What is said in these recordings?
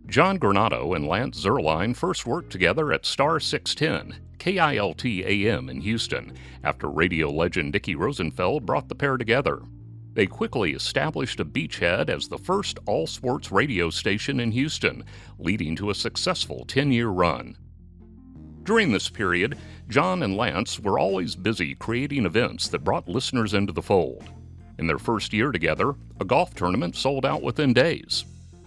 John Granato and Lance Zierleinƒ first worked together at Star 610, KILT AM in Houston, after radio legend Dickie Rosenfeld brought the pair together. They quickly established a beachhead as the first all-sports radio station in Houston, leading to a successful 10-year run. During this period, John and Lance were always busy creating events that brought listeners into the fold. In their first year together, a golf tournament sold out within days.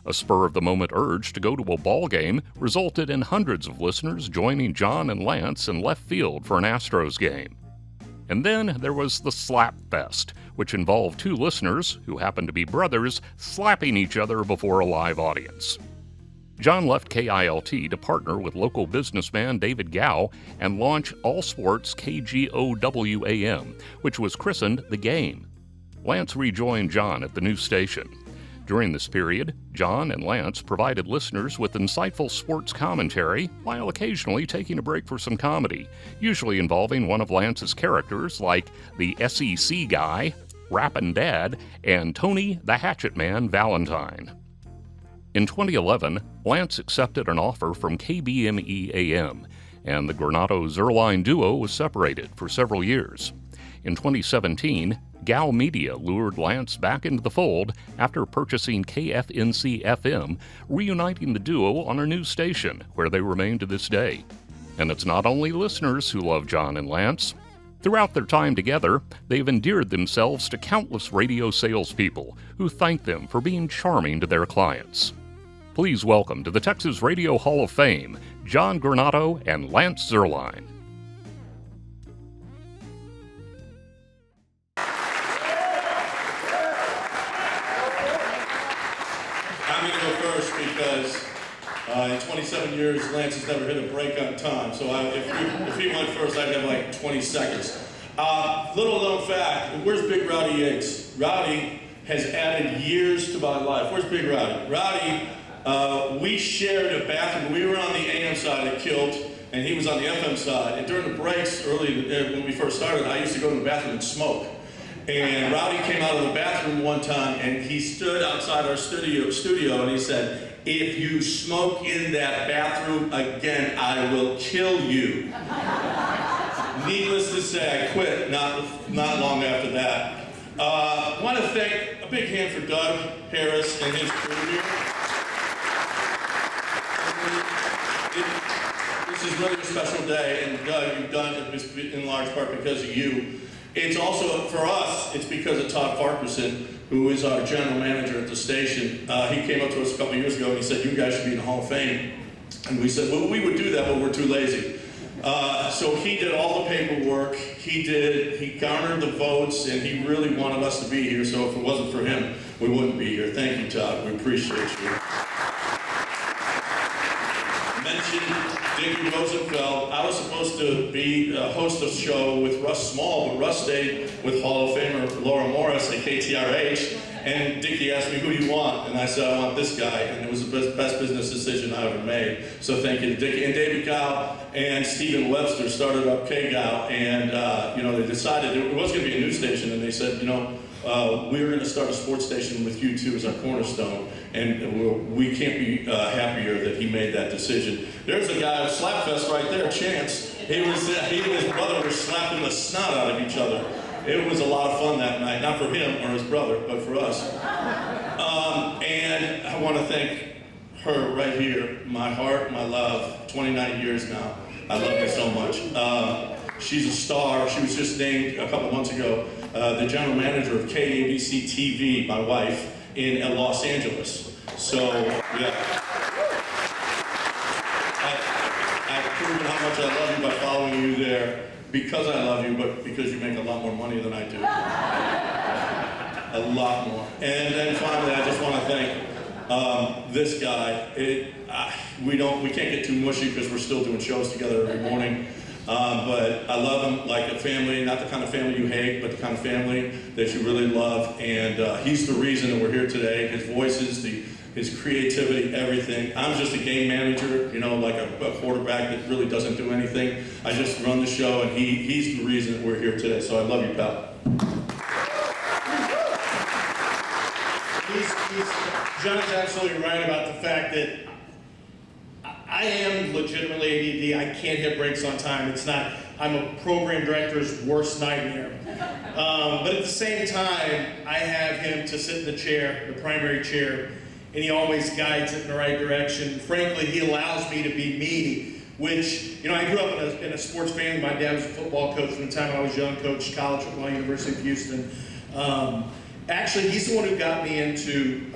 A spur-of-the-moment urge to go to a ball game resulted in hundreds of listeners joining John and Lance in left field for an Astros game. And then there was the Slap Fest, which involved two listeners, who happened to be brothers, slapping each other before a live audience. John left KILT to partner with local businessman David Gow and launch All Sports KGOW-AM, which was christened The Game. Lance rejoined John at the new station. During this period, John and Lance provided listeners with insightful sports commentary while occasionally taking a break for some comedy, usually involving one of Lance's characters like the SEC guy, Rappin' Dad, and Tony the Hatchet Man Valentine. In 2011, Lance accepted an offer from KBME-AM, and the Granato Zierleinƒ duo was separated for several years. In 2017, Gow Media lured Lance back into the fold after purchasing KFNC-FM, reuniting the duo on a new station, where they remain to this day. And it's not only listeners who love John and Lance. Throughout their time together, they've endeared themselves to countless radio salespeople who thank them for being charming to their clients. Please welcome to the Texas Radio Hall of Fame, John Granato and Lance Zierleinƒ. I'm going to go first because in 27 years, Lance has never hit a break on time. So if he went first, I'd have like 20 seconds. Little known fact, where's Big Rowdy Yates? Rowdy has added years to my life. Where's Big Rowdy? Rowdy, we shared a bathroom. We were on the AM side at Kilt, and he was on the FM side. And during the breaks, early when we first started, I used to go to the bathroom and smoke. And Rowdy came out of the bathroom one time, and he stood outside our studio, and he said, "If you smoke in that bathroom again, I will kill you." Needless to say, I quit not long after that. I want to thank a big hand for Doug Harris and his crew here. This is really a special day, and Doug, you've done it in large part because of you. It's also, for us, it's because of Todd Farquharson, who is our general manager at the station. He came up to us a couple years ago and he said, "You guys should be in the Hall of Fame." And we said, "Well, we would do that, but we're too lazy." So he did all the paperwork, he garnered the votes, and he really wanted us to be here, so if it wasn't for him, we wouldn't be here. Thank you, Todd. We appreciate you. Mentioned Dickie Rosenfeld. I was supposed to be host of a show with Russ Small, but Russ stayed with Hall of Famer Laura Morris at KTRH, and Dickie asked me, "Who do you want?" And I said, "I want this guy," and it was the best business decision I ever made. So thank you to Dickie. And David Gow and Stephen Webster started up KGOW, and they decided it was going to be a news station, and they said, we were going to start a sports station with you two as our cornerstone, and we can't be happier that he made that decision. There's a guy at Slapfest right there, Chance. He and his brother were slapping the snot out of each other. It was a lot of fun that night, not for him or his brother, but for us. And I want to thank her right here, my heart, my love, 29 years now. I love her so much. She's a star. She was just named a couple months ago the general manager of KABC TV, my wife, in Los Angeles. So, yeah. I've proven how much I love you by following you there, because I love you, but because you make a lot more money than I do. A lot more. And then finally, I just want to thank this guy. We can't get too mushy because we're still doing shows together every morning. But I love him like a family, not the kind of family you hate, but the kind of family that you really love. And he's the reason that we're here today. His voices, his creativity, everything. I'm just a game manager, like a quarterback that really doesn't do anything. I just run the show, and he's the reason that we're here today. So I love you, pal. John's absolutely right about the fact that I am legitimately ADD. I can't hit brakes on time. It's not, I'm a program director's worst nightmare. But at the same time, I have him to sit in the chair, the primary chair, and he always guides it in the right direction. Frankly, he allows me to be me, which, you know, I grew up in a sports family. My dad was a football coach from the time I was young, coached college football at the University of Houston. Actually, he's the one who got me into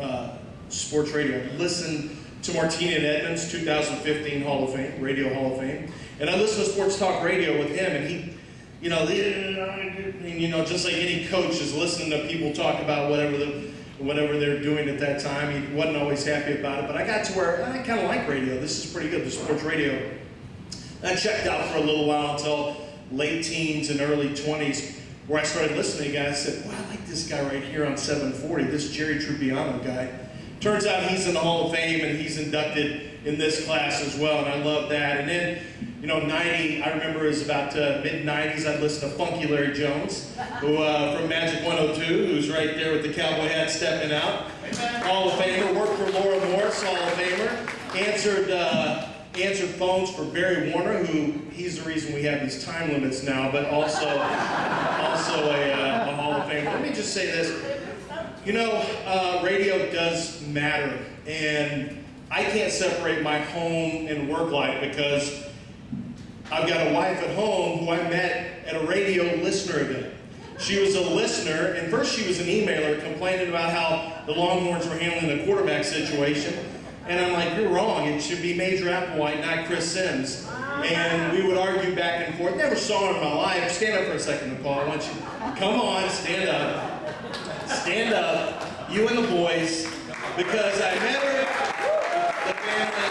sports radio. I listened to Martina and Edmonds, 2015 Hall of Fame, Radio Hall of Fame. And I listened to sports talk radio with him, and he, you know, just like any coach is listening to people talk about whatever they're doing at that time. He wasn't always happy about it, but I got to where I kind of like radio. This is pretty good, the sports radio. I checked out for a little while until late teens and early 20s, where I started listening again. I said, well, I like this guy right here on 740, this Jerry Trupiano guy. Turns out he's in the Hall of Fame, and he's inducted in this class as well, and I love that. And then, you know, 90, I remember it was about mid-90s, I'd listen to Funky Larry Jones, who from Magic 102, who's right there with the cowboy hat stepping out. Hall of Famer, worked for Laura Morris, Hall of Famer, answered phones for Barry Warner, who he's the reason we have these time limits now, but also a Hall of Famer. Let me just say this. You know, radio does matter, and I can't separate my home and work life because I've got a wife at home who I met at a radio listener event. She was a listener, and first she was an emailer complaining about how the Longhorns were handling the quarterback situation. And I'm like, you're wrong. It should be Major Applewhite, not Chris Sims. And we would argue back and forth. Never saw her in my life. Stand up for a second, Nicole. I want you. Come on, stand up. Stand up, you and the boys, because I met her, the family,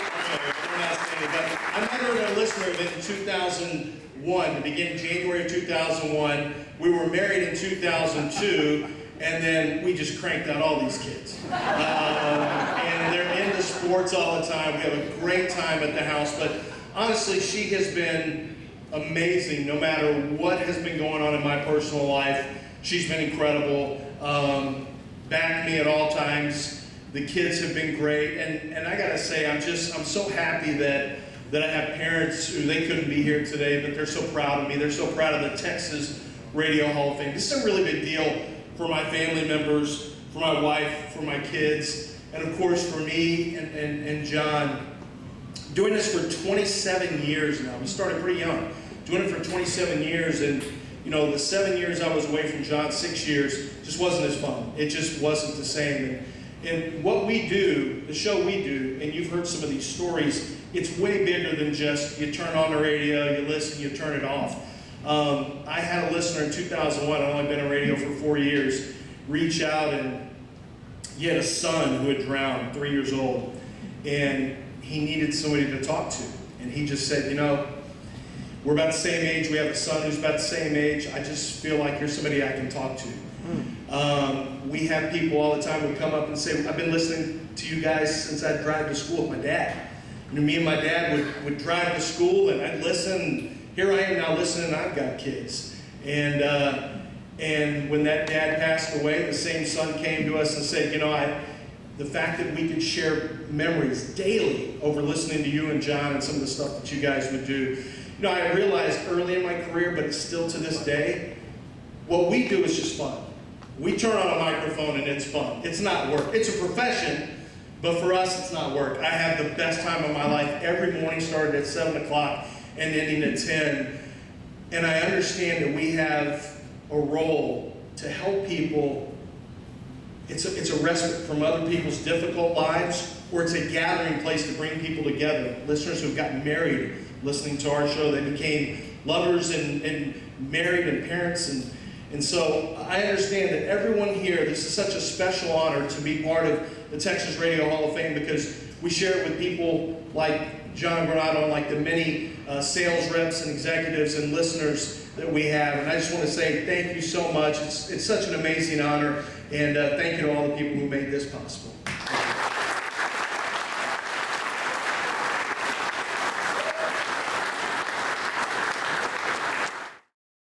we're not standing, but I met her at a listener event in 2001, the beginning January of 2001. We were married in 2002, and then we just cranked out all these kids. And they're into sports all the time. We have a great time at the house, but honestly, she has been amazing no matter what has been going on in my personal life. She's been incredible. Backed me at all times. The kids have been great, and I gotta say, I'm so happy that I have parents who they couldn't be here today, but they're so proud of me. They're so proud of the Texas Radio Hall of Fame. This is a really big deal for my family members, for my wife, for my kids, and of course for me and John. Doing this for 27 years now. We started pretty young. Doing it for 27 years, and you know, the 7 years I was away from John, 6 years, just wasn't as fun. It just wasn't the same. And what we do, the show we do, and you've heard some of these stories, it's way bigger than just you turn on the radio, you listen, you turn it off. I had a listener in 2001, I've only been on radio for 4 years, reach out, and he had a son who had drowned, 3 years old, and he needed somebody to talk to. And he just said, you know, we're about the same age. We have a son who's about the same age. I just feel like you're somebody I can talk to. We have people all the time who come up and say, I've been listening to you guys since I'd drive to school with my dad. You know, me and my dad would drive to school, and I'd listen. Here I am now listening, and I've got kids. And when that dad passed away, the same son came to us and said, you know, the fact that we could share memories daily over listening to you and John and some of the stuff that you guys would do. You know, I realized early in my career, but it's still to this day, what we do is just fun. We turn on a microphone and it's fun. It's not work. It's a profession, but for us, it's not work. I have the best time of my life every morning, starting at 7 o'clock and ending at 10. And I understand that we have a role to help people. It's a respite from other people's difficult lives, or it's a gathering place to bring people together. Listeners who've gotten married listening to our show, they became lovers and married and parents. And so I understand that everyone here, this is such a special honor to be part of the Texas Radio Hall of Fame, because we share it with people like John Granato and like the many sales reps and executives and listeners that we have. And I just want to say thank you so much. It's such an amazing honor, and thank you to all the people who made this possible.